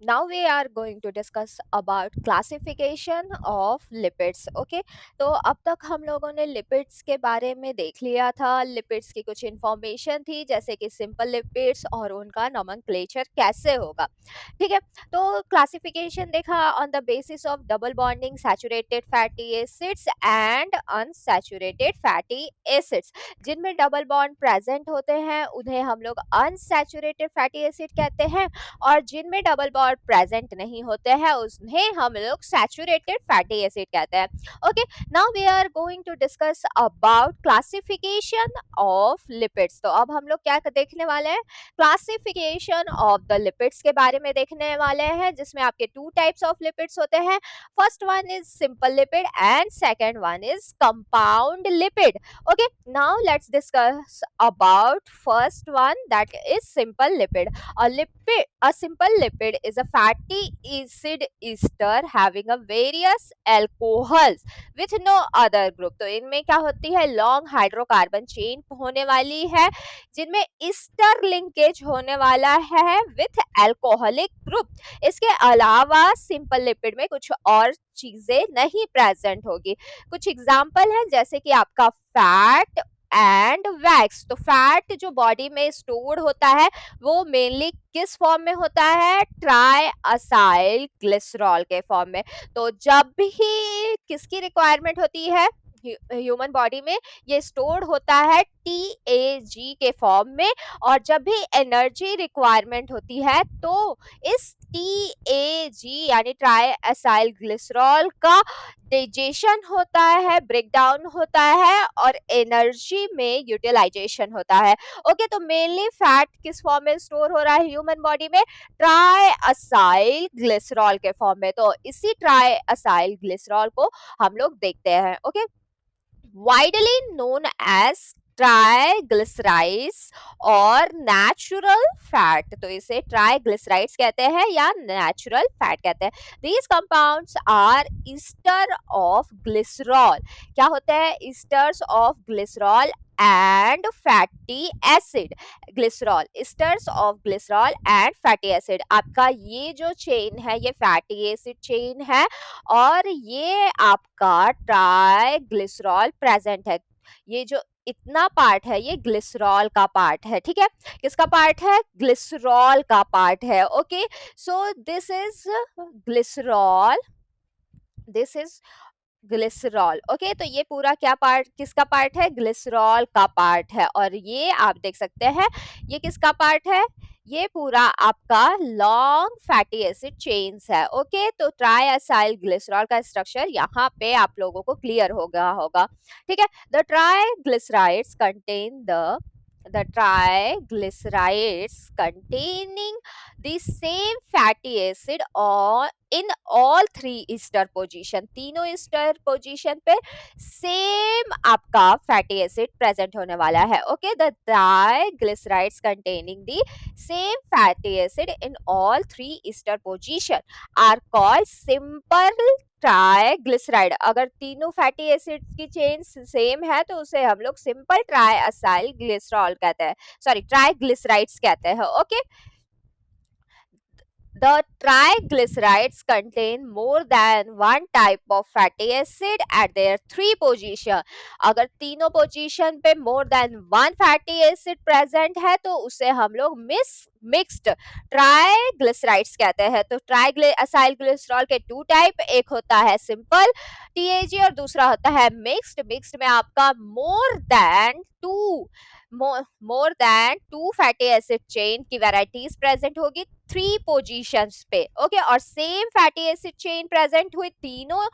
Now we are going to discuss about classification of lipids. Okay, तो अब तक हम लोगों ने लिपिड्स के बारे में देख लिया था। लिपिड्स की कुछ इंफॉर्मेशन थी, जैसे कि सिंपल लिपिड्स और उनका नोमेनक्लेचर कैसे होगा। ठीक है, तो क्लासिफिकेशन देखा on the basis of double bonding saturated fatty acids and unsaturated fatty acids. जिनमें डबल बॉन्ड प्रेजेंट होते हैं उन्हें हम लोग अनसैचुरेटेड फैटी एसिड कहते हैं, और जिनमें डबल बॉन्ड प्रेजेंट नहीं होते हैं उन्हें हम लोग सैचुरेटेड फैटी एसिड कहते हैं। Okay, now we are going to discuss about classification of lipids. तो अब हम लोग क्या देखने वाले हैं, क्लासिफिकेशन ऑफ द लिपिड्स के बारे में देखने वाले हैं, जिसमें आपके टू टाइप्स ऑफ लिपिड्स होते हैं। First one is simple lipid and second one is compound lipid. Okay, now let's discuss about first one, that is simple lipid. A simple lipid is a fatty acid ester having a various alcohols with no other group. तो इनमें क्या होती है, long hydrocarbon chain होने वाली है, जिनमें Easter linkage होने वाला है विथ एल्कोहलिक ग्रुप। इसके अलावा सिंपल लिपिड में कुछ और चीजें नहीं प्रेजेंट होगी। कुछ एग्जाम्पल है, जैसे कि आपका फैट एंड वैक्स। तो फैट जो बॉडी में स्टोर्ड होता है वो मेनली किस फॉर्म में होता है, ट्राई असाइल ग्लिसरॉल के फॉर्म में। तो जब भी किसकी रिक्वायरमेंट होती है ह्यूमन बॉडी में, ये स्टोर्ड होता है TAG के फॉर्म में। और जब भी एनर्जी रिक्वायरमेंट होती है तो इस TAG यानी ट्राई असाइल ग्लिसरॉल का डाइजेशन होता है, ब्रेकडाउन होता है और एनर्जी में यूटिलाइजेशन होता है। ओके, तो मेनली फैट किस फॉर्म में स्टोर हो रहा है ह्यूमन बॉडी में, ट्राई असाइल ग्लिसरॉल के फॉर्म में। तो इसी ट्राई असाइल ग्लिसरॉल को हम लोग देखते हैं। Okay, widely known as triglycerides और नेचुरल फैट। तो इसे ट्राइग्लिसराइड्स कहते हैं या नेचुरल फैट कहते हैं। These compounds are ester of glycerol. क्या होते हैं, esters of glycerol and fatty acid. Glycerol, esters of glycerol and fatty acid. आपका ये जो चेन है ये फैटी एसिड चेन है और ये आपका ट्राइग्लिसरॉल प्रेजेंट है। ये जो इतना पार्ट है ये ग्लिसरॉल का पार्ट है। ठीक है, किसका पार्ट है, ग्लिसरॉल का पार्ट है। Okay, so this is glycerol, this is glycerol. Okay, तो ये पूरा क्या पार्ट, किसका पार्ट है, ग्लिसरॉल का पार्ट है। और ये आप देख सकते हैं ये किसका पार्ट है, ये पूरा आपका लॉन्ग फैटी एसिड चेन्स है। ओके, तो ट्राइअसाइल ग्लिसरॉल का स्ट्रक्चर यहाँ पे आप लोगों को क्लियर होगा। ठीक है, the triglycerides contain the triglycerides containing the same fatty acid or in all three ester position, तीनों ester position पे सेम आपका फैटी एसिड प्रेजेंट होने वाला है। Okay, the triglycerides containing the same fatty acid in all three ester position are called simple triglyceride. अगर तीनों fatty acid की chain same है तो उसे हम लोग सिंपल ट्राइअसाइल ग्लिसरॉल कहते हैं, सॉरी ट्राइग्लिसराइड्स कहते हैं। Okay, the triglycerides contain more than one type of fatty acid at their three position. अगर तीनों पोजीशन पे more than one fatty acid present है तो उसे हम लोग मिक्स्ड ट्राइग्लिसराइड्स कहते हैं। तो ट्राइग्लिसराइल ग्लिसरॉल के टू टाइप, एक होता है सिंपल TAG और दूसरा होता है मिक्स्ड। मिक्स्ड में आपका more than two fatty acid chain की वैरायटीज प्रेजेंट होगी थ्री पोजीशंस पे। ओके, और same fatty acid chain present हुई तीनों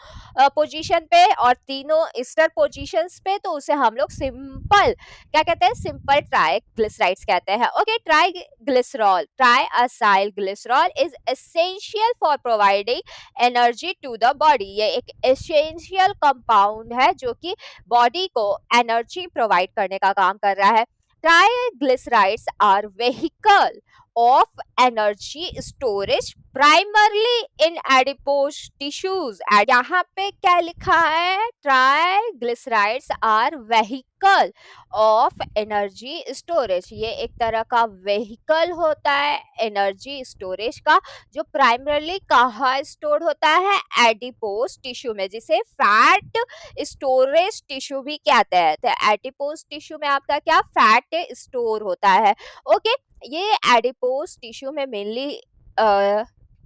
पोजीशन पे और तीनों ईस्टर पोजीशंस पे, तो उसे हम लोग सिंपल क्या कहते हैं, सिंपल ट्राइग्लिसराइड्स कहते हैं। Okay, triglycerol, triacyl glycerol is essential for providing energy to the body. ये एक एसेंशियल कंपाउंड है जो कि बॉडी को एनर्जी प्रोवाइड करने का काम कर रहा है। Triglycerides are vehicle of energy storage primarily in adipose tissues. यहाँ पे क्या लिखा है, triglycerides are vehicle of energy storage. ये एक तरह का व्हीकल होता है एनर्जी स्टोरेज का, जो प्राइमरली कहाँ स्टोर होता है, एडिपोज टिश्यू में, जिसे फैट स्टोरेज टिश्यू भी कहते हैं। तो एडिपोज टिश्यू में आपका क्या, फैट स्टोर होता है। ओके, ये एडिपोज टिश्यू में मेनली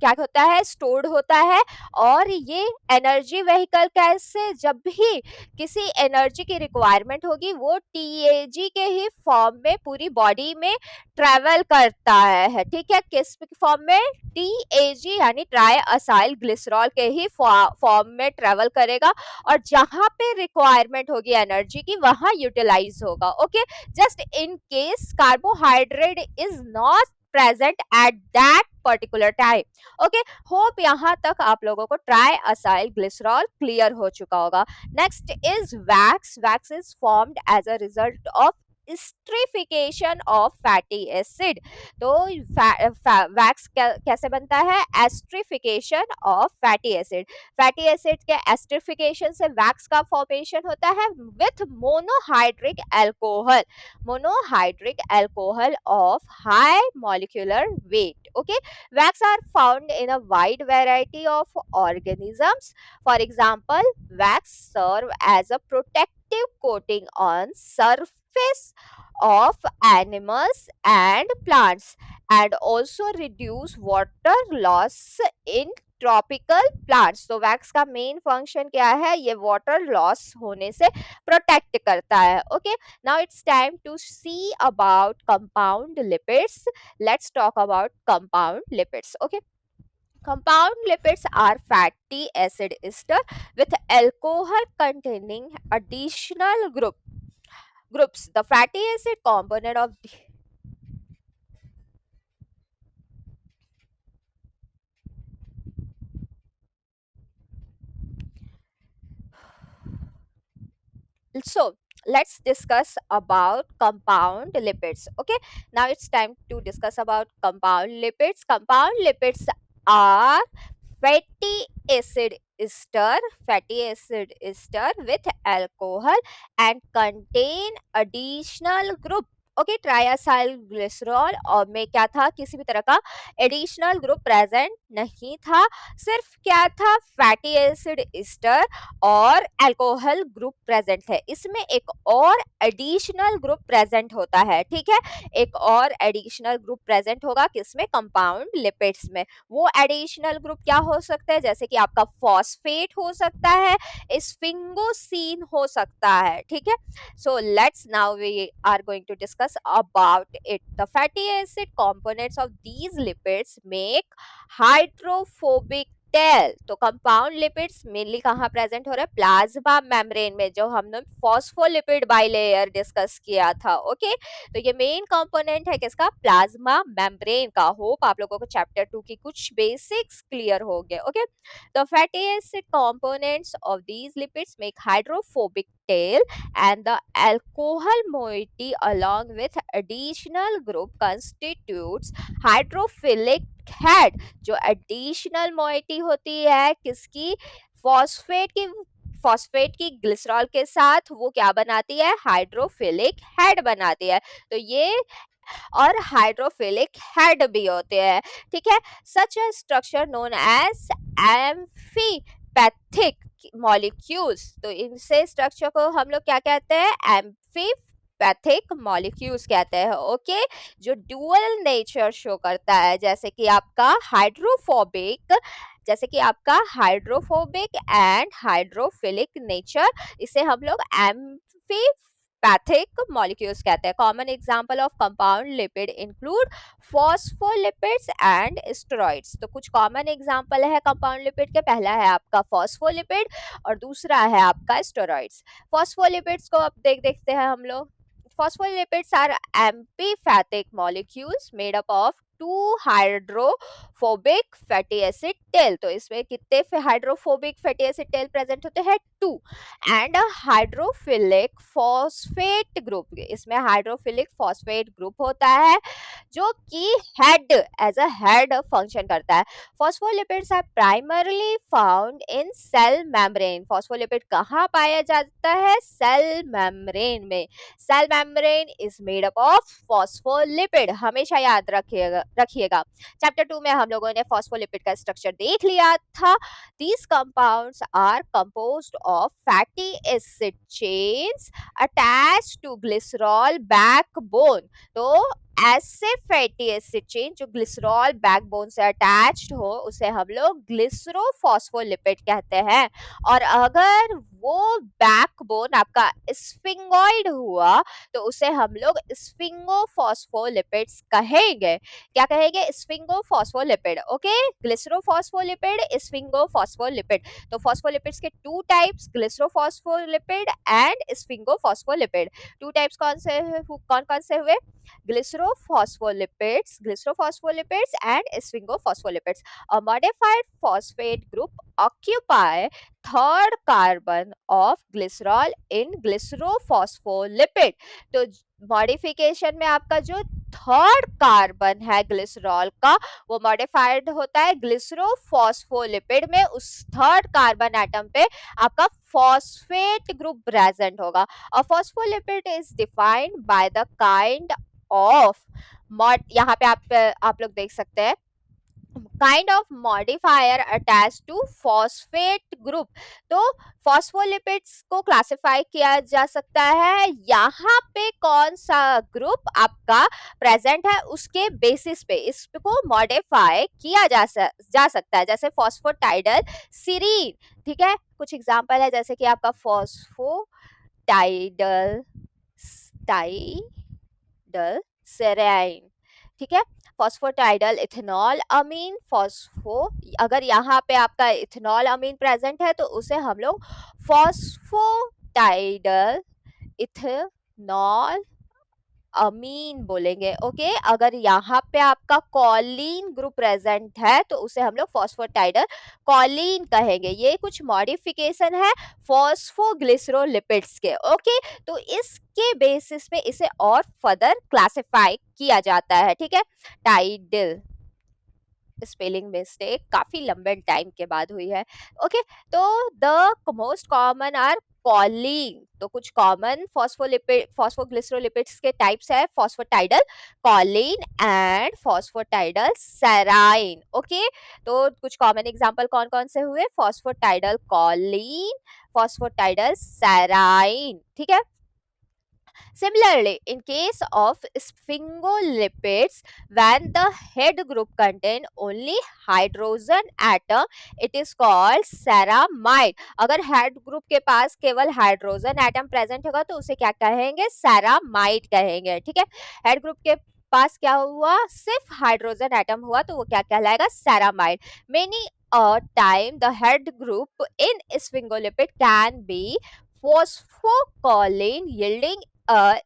क्या होता है, स्टोर्ड होता है। और ये एनर्जी व्हीकल कैसे, जब भी किसी एनर्जी की रिक्वायरमेंट होगी वो टीएजी के ही फॉर्म में पूरी बॉडी में ट्रेवल करता है। ठीक है, किस फॉर्म में, टीएजी यानी ट्राई असाइल ग्लिसरॉल के ही फॉर्म में ट्रेवल करेगा, और जहां पे रिक्वायरमेंट होगी एनर्जी की वहां यूटिलाइज होगा। Okay, just in case carbohydrate is not present at that particular time. Okay, hope यहाँ तक आप लोगों को ट्राई असाइल ग्लिसरॉल क्लियर हो चुका होगा। Next is wax. Wax is formed as a result of esterification of fatty acid. तो wax कैसे बनता है, esterification of fatty acid. Fatty acid के एस्ट्रिफिकेशन से वैक्स का फॉर्मेशन होता है with monohydric alcohol, monohydric alcohol of high molecular weight. Okay, wax are found in a wide variety of organisms. For example, wax serve as a protective coating on surface of animals and plants, and also reduce water loss in tropical plants. तो wax का main function क्या है, ये water loss होने से protect करता है। Okay, now it's time to see about compound lipids. Let's talk about compound lipids. Okay, compound lipids are fatty acid ester with alcohol containing additional groups. The fatty acid component of so let's discuss about compound lipids. Okay, now it's time to discuss about compound lipids. Compound lipids are fatty acid ester, fatty acid ester with alcohol and contain additional group। Okay, triacyl glycerol और में क्या था, किसी भी तरह का additional group present नहीं था, सिर्फ क्या था, फैटी एसिड ईस्टर और अल्कोहल ग्रुप प्रेजेंट है। इसमें एक और एडिशनल ग्रुप प्रेजेंट होता है। ठीक है, एक और एडिशनल ग्रुप प्रेजेंट होगा किसमें, कंपाउंड लिपिड्स में। वो एडिशनल ग्रुप क्या हो सकता है, जैसे कि आपका फॉस्फेट हो सकता है, स्फिंगोसीन हो सकता है। ठीक है, so let's now we are going to discuss about it. The fatty acid components of these lipids make hydrophobic tail. तो कंपाउंड लिपिड्स मेनली कहाँ प्रेजेंट हो रहा है, प्लाज्मा मेम्ब्रेन में, जो हमने फॉस्फोलिपिड बाइलेयर डिस्कस किया था। ओके, तो ये मेन कंपोनेंट है किसका, प्लाज्मा मेम्ब्रेन का। होप आप लोगों को चैप्टर 2 की कुछ बेसिक्स क्लियर हो गए। Okay, the fatty acid components of these lipids make hydrophobic tail, and the alcohol moiety along with additional group constitutes hydrophilic head। जो additional moiety होती है किसकी, फॉस्फेट की, फॉस्फेट की ग्लिसरॉल के साथ वो क्या बनाती है, हाइड्रोफिलिक हेड बनाती है। तो ये और हाइड्रोफिलिक हेड भी होते हैं। ठीक है, such a structure known as amphipathic molecules. तो इनसे स्ट्रक्चर को हम लोग क्या कहते हैं, एम्फीपैथिक मॉलिक्यूल्स कहते हैं। ओके, जो डुअल नेचर शो करता है, जैसे कि आपका हाइड्रोफोबिक, जैसे कि आपका हाइड्रोफोबिक एंड हाइड्रोफिलिक नेचर, इसे हम लोग एम्फी पैथिक मॉलिक्यूल्स कहते हैं। Common example of compound lipid include phospholipids and steroids. तो कुछ कॉमन एग्जांपल है कंपाउंड लिपिड के, पहला है आपका फॉस्फोलिपिड और दूसरा है आपका स्टेरॉइड्स। फॉस्फोलिपिड्स को अब देखते हैं हम लोग। Phospholipids are amphipathic molecules made up of two hydrophobic hydrophobic fatty acid tail. तो इसमें कितने hydrophobic fatty acid tail present होते हैं? 2। एंड हाइड्रोफिलिक फॉस्फेट ग्रुप, इसमें हाइड्रोफिलिक फॉस्फेट ग्रुप होता है जो कि head, as a head function करता है। Phospholipids are primarily found in cell membrane. Phospholipid कहाँ पाया जाता है? सेल मेम्ब्रेन में। Cell membrane is made up of phospholipid, हमेशा याद रखिएगा रखिएगा। चैप्टर 2 में हम लोगों ने फॉस्फोलिपिड का स्ट्रक्चर देख लिया था। These compounds are composed of fatty acid chains attached to glycerol backbone। तो ऐसे फैटी एसिड चेन जो ग्लिसरॉल बैकबोन से अटैच्ड हो उसे हम लोग ग्लिसरोफॉस्फोलिपिड कहते हैं। और अगर वो बैकबोन आपका स्फिंगॉइड हुआ तो उसे हम लोग स्फिंगोफॉस्फोलिपिड्स कहेंगे। क्या कहेंगे? स्फिंगोफॉस्फोलिपिड। Okay, glycerophospholipid, sphingophospholipid. तो फॉस्फोलिपिड्स के two types, glycerophospholipid and sphingophospholipid. Two types कौन कौन से हुए? glycerophospholipids and sphingophospholipid. A modified phosphate group occupy third carbon of glycerol in glycerophospholipid। तो मॉडिफिकेशन में आपका जो थर्ड कार्बन है ग्लिसरॉल का वो मॉडिफाइड होता है ग्लिसरोफॉस्फोलिपिड में। उस थर्ड कार्बन एटम पे आपका फॉस्फेट ग्रुप प्रेजेंट होगा। A phospholipid is defined by the kind of यहाँ पे आप लोग देख सकते हैं kind of modifier attach to phosphate group. तो फॉस्फोलिपिड्स को क्लासिफाई किया जा सकता है यहाँ पे कौन सा ग्रुप आपका प्रेजेंट है उसके बेसिस पे इसको मॉडिफाई किया जा सकता है। जैसे फॉस्फोटाइडल सीरीन, ठीक है, कुछ एग्जांपल है जैसे कि आपका फॉस्फोटाइडल टाइडल सेराइन, ठीक है, फॉस्फोटाइडल इथेनॉल अमीन फॉस्फो। अगर यहाँ पे आपका इथेनॉल अमीन प्रेजेंट है तो उसे हम लोग फॉस्फोटाइडल इथेनॉल अमीन बोलेंगे। ओके, अगर यहाँ पे आपका कॉलीन ग्रुप प्रेजेंट है तो उसे हम लोग फॉस्फोटाइडल कॉलीन कहेंगे। ये कुछ मॉडिफिकेशन है फॉस्फोग्लिसरोलिपिड्स के। ओके, तो इसके बेसिस पे इसे और फर्दर क्लासिफाई किया जाता है। ठीक है, टाइडल स्पेलिंग मिस्टेक काफी लंबे टाइम के बाद हुई है। ओके, तो the most common are choline. तो कुछ कॉमन फॉस्फोलिपिड फॉस्फोग्लिसरोलिपिड्स के टाइप्स है phosphatidyl choline and phosphatidyl serine. Okay, तो कुछ कॉमन एग्जांपल कौन कौन से हुए? Phosphatidyl choline, phosphatidyl serine. ठीक है, similarly, in case of sphingolipids, when the head group contain only hydrogen atom, it is called ceramide. अगर head group के पास केवल हाइड्रोजन एटम प्रेजेंट होगा तो उसे क्या कहेंगे? सेरामाइड कहेंगे। ठीक है, head group के पास क्या हुआ? सिर्फ हाइड्रोजन एटम हुआ तो वो क्या कहलाएगा? Ceramide. Many a time the head group in sphingolipid can be phosphocholine yielding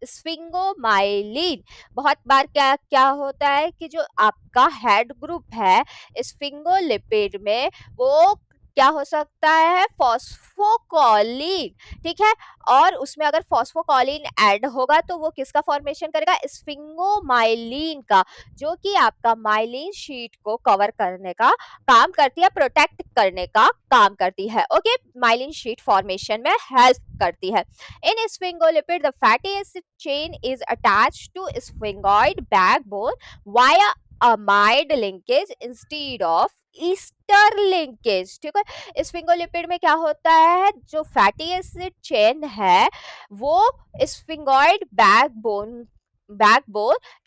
sphingomyelin. बहुत बार क्या क्या होता है कि जो आपका हेड ग्रुप है स्फिंगोलिपिड में वो क्या हो सकता है? फॉस्फोकॉलिन। ठीक है, और उसमें अगर फॉस्फोकॉलिन ऐड होगा तो वो किसका फॉर्मेशन करेगा? स्फिंगोमाइलिन का, जो कि आपका माइलिन शीट को कवर करने का काम करती है, प्रोटेक्ट करने का काम करती है। ओके, माइलिन शीट फॉर्मेशन में हेल्प करती है। In sphingolipid, the fatty acid chain is attached to sphingoid backbone via amide linkage instead of Easter linkage. ठीक है, स्फिंगोलिपिड में क्या होता है? जो फैटी एसिड चेन है वो स्फिंगॉइड बैकबोन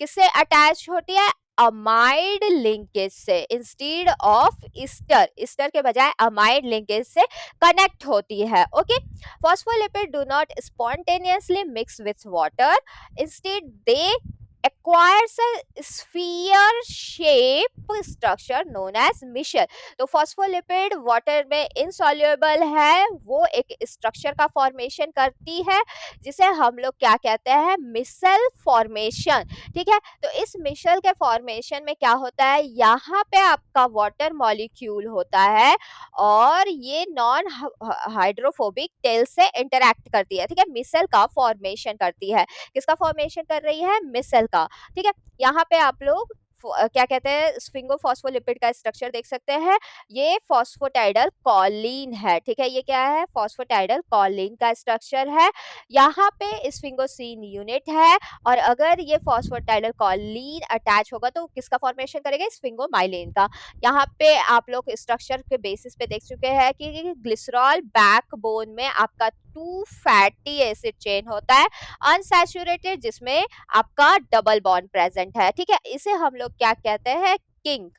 किससे अटैच होती है? अमाइड लिंकेज से इंस्टीड ऑफ ईस्टर, ईस्टर के बजाय अमाइड लिंकेज से कनेक्ट होती है। Okay, phospholipid do not spontaneously mix with water. Instead, they acquires a sphere shape structure known as micelle. तो फॉस्फोलिपिड वाटर में इनसॉल्युबल है, वो एक स्ट्रक्चर का फॉर्मेशन करती है जिसे हम लोग क्या कहते हैं, मिसल फॉर्मेशन। ठीक है, तो इस मिशेल के फॉर्मेशन में क्या होता है, यहाँ पे आपका वाटर मॉलिक्यूल होता है और ये नॉन हाइड्रोफोबिक टेल से इंटरैक्ट करती है। ठीक है, मिसल का फॉर्मेशन करती है। किसका फॉर्मेशन कर रही है, मिसल का। ठीक है, यहाँ पे आप लोग क्या कहते हैं, स्फिंगोफॉस्फोलिपिड का स्ट्रक्चर देख सकते हैं। ये फॉस्फोटाइडल कॉलिन है। ठीक है, ये क्या है, फॉस्फोटाइडल कॉलिन का स्ट्रक्चर है। यहाँ पे स्फिंगोसीन यूनिट है और अगर ये फॉस्फोटाइडल कॉलिन अटैच होगा तो किसका फॉर्मेशन करेगा, स्फिंगोमाइलिन का। यहाँ पे आप लोग स्ट्रक्चर के बेसिस पे देख चुके हैं कि ग्लिसरॉल बैकबोन में आपका 2 फैटी एसिड चेन होता है अनसैचुरेटेड, जिसमें आपका डबल बॉन्ड प्रेजेंट है। ठीक है, इसे हम लोग क्या कहते हैं, किंग।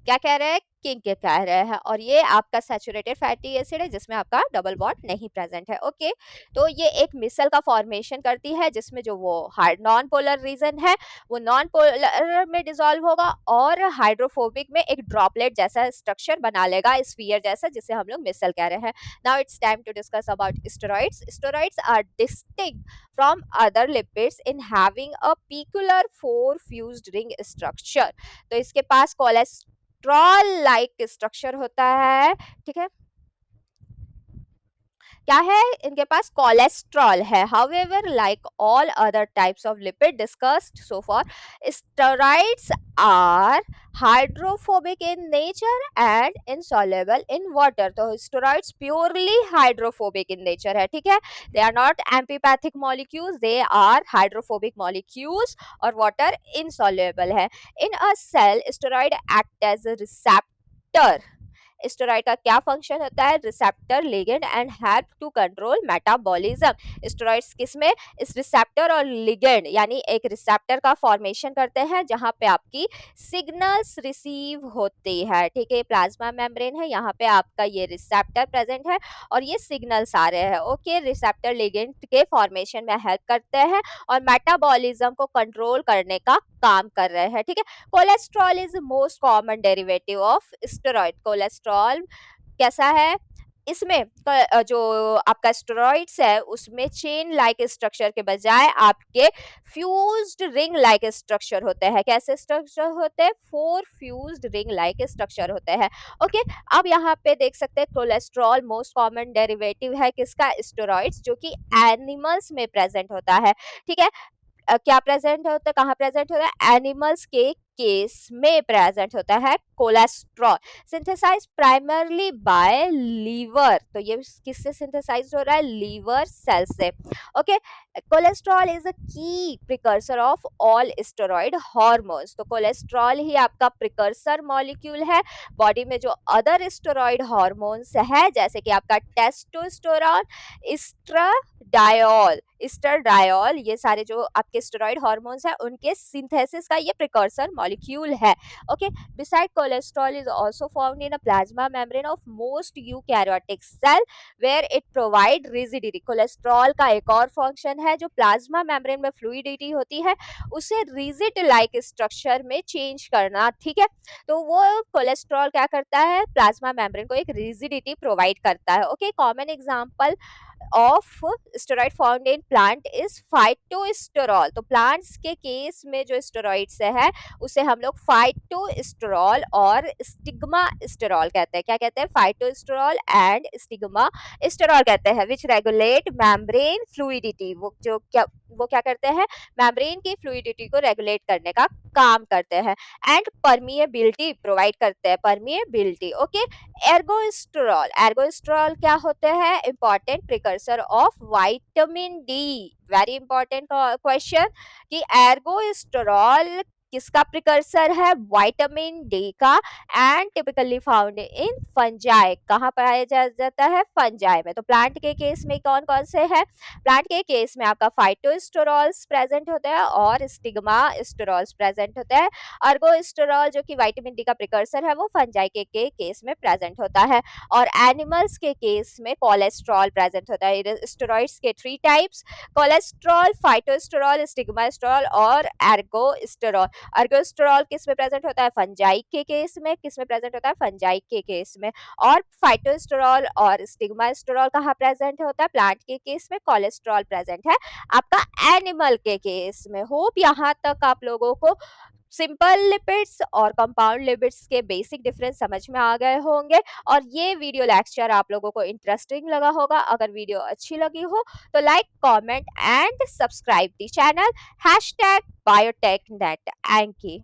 क्या कह रहे हैं, किंग के कह रहे हैं। और ये आपका सैचुरेटेड फैटी एसिड है जिसमें आपका डबल बॉन्ड नहीं प्रेजेंट है। ओके, तो ये एक मिसल का फॉर्मेशन करती है जिसमें जो वो नॉन पोलर रीजन है वो नॉन पोलर में डिसॉल्व होगा और हाइड्रोफोबिक में एक ड्रॉपलेट जैसा स्ट्रक्चर बना लेगा, स्फीयर जैसा, जिसे हम लोग मिसल कह रहे हैं। Now it's time to discuss about steroids. Steroids are distinct from other lipids in having a peculiar four fused ring structure। तो इसके पास कोलेस्ट्रॉल लाइक स्ट्रक्चर होता है। ठीक है, क्या है, इनके पास कोलेस्ट्रॉल है। However like all other types of lipid discussed so far, steroids are hydrophobic in nature and insoluble in water. तो steroids purely hydrophobic in nature है। ठीक है, they are not amphipathic molecules, they are hydrophobic molecules और water insoluble है। In a cell steroid act as a receptor. Steroid का क्या function होता है, receptor, ligand and help to control metabolism. Steroids किसमें, इस रिसेप्टर और लिगेंड, यानी एक रिसेप्टर का फॉर्मेशन करते हैं जहां पे आपकी सिग्नल्स रिसीव होती है। ठीक है, प्लाज्मा मेम्ब्रेन है, यहाँ पे आपका ये रिसेप्टर प्रेजेंट है और ये सिग्नल्स आ रहे हैं। ओके, रिसेप्टर लिगेंड के फॉर्मेशन में हेल्प करते हैं और मेटाबॉलिज्म को कंट्रोल करने का काम कर रहे हैं। ठीक है, cholesterol is most common derivative of steroid. Cholesterol कैसा है, इसमें जो आपका स्टेरॉइड्स है उसमें चेन लाइक स्ट्रक्चर के बजाय आपके फ्यूज्ड रिंग लाइक स्ट्रक्चर होते हैं। कैसे स्ट्रक्चर होते हैं, four fused ring like structure होते हैं। ओके, अब यहाँ पे देख सकते हैं कोलेस्ट्रॉल मोस्ट कॉमन डेरिवेटिव है किसका, स्टेरॉइड्स, जो कि एनिमल्स में प्रेजेंट होता है। ठीक है, क्या प्रेजेंट होता है, कहाँ प्रेजेंट होता है, एनिमल्स के केस में प्रेजेंट होता है cholesterol. Synthesize primarily by liver. तो ये किससे सिंथेसाइज हो रहा है, लीवर सेल से। Okay, cholesterol is a key precursor of all steroid hormones. तो कोलेस्ट्रॉल ही आपका प्रिकर्सर मॉलिक्यूल है बॉडी में जो अदर स्टेरॉइड हार्मोन्स है, जैसे कि आपका टेस्टोस्टेरोन, इस्ट्राडायोल, इस्टरडायोल, ये सारे जो आपके स्टेरॉइड हार्मोन्स हैं उनके सिंथेसिस का ये प्रिकर्सर मॉलिक्यूल है। Okay, beside cholesterol is also found in a plasma membrane of most eukaryotic cell where it provide rigidity. Cholesterol का एक और फंक्शन है, जो प्लाज्मा मेम्ब्रेन में फ्लूइडिटी होती है उसे रिजिड लाइक स्ट्रक्चर में चेंज करना। ठीक है, तो वो कोलेस्ट्रॉल क्या करता है, प्लाज्मा मेम्ब्रेन को एक रिजिडिटी प्रोवाइड करता है। Okay, common example of steroid found in plant is phytosterol. तो प्लांट्स के केस में जो स्टेरॉइड्स है उसे हम लोग फाइटोस्टेरॉल और स्टिग्मा स्टेरॉल कहते हैं। क्या कहते हैं, फाइटोस्टेरॉल एंड स्टिग्मा स्टेरॉल कहते हैं, विच रेगुलेट मेम्ब्रेन फ्लूइडिटी। वो क्या करते हैं, मेम्ब्रेन की फ्लूइडिटी को रेगुलेट करने का काम करते हैं एंड परमिएबिलिटी प्रोवाइड करते हैं, परमिएबिलिटी। ओके, एर्गोस्टेरॉल, एर्गोस्टेरॉल क्या होते हैं, important precursor of vitamin D. Very important question कि एर्गोस्टेरॉल किसका प्रिकर्सर है? विटामिन डी का, and typically found in fungi. कहाँ पाया जाता है? फंजाई में। तो प्लांट के केस में कौन कौन से हैं? प्लांट के केस में आपका फाइटोस्टेरॉल्स प्रेजेंट होता है और स्टिग्मा स्टेरॉल्स प्रेजेंट होता है। अर्गोस्टेरॉल जो कि विटामिन डी का प्रिकर्सर है वो फंजाई के केस में प्रेजेंट होता है। और एनिमल्स के केस में कोलेस्ट्रॉल प्रेजेंट होता है। स्टेरॉइड्स के 3 टाइप्स: कोलेस्ट्रॉल, फाइटोस्टेरॉल, स्टिग्मास्टेरॉल और एर्गोस्टेरॉल। एर्गोस्टेरॉल किस में प्रेजेंट होता है? फंजाई के केस में। किस में प्रेजेंट होता है? फंजाई के केस में। और फाइटोस्टेरॉल और स्टिग्मास्टेरॉल कहाँ प्रेजेंट होता है? प्लांट के केस में। कोलेस्ट्रॉल प्रेजेंट है आपका एनिमल के केस में। होप यहाँ तक आप लोगों को सिंपल लिपिड्स और कंपाउंड लिपिड्स के बेसिक डिफरेंस समझ में आ गए होंगे, और ये वीडियो लेक्चर आप लोगों को इंटरेस्टिंग लगा होगा। अगर वीडियो अच्छी लगी हो तो like, comment and subscribe the channel. #BiotechNet। Thank you.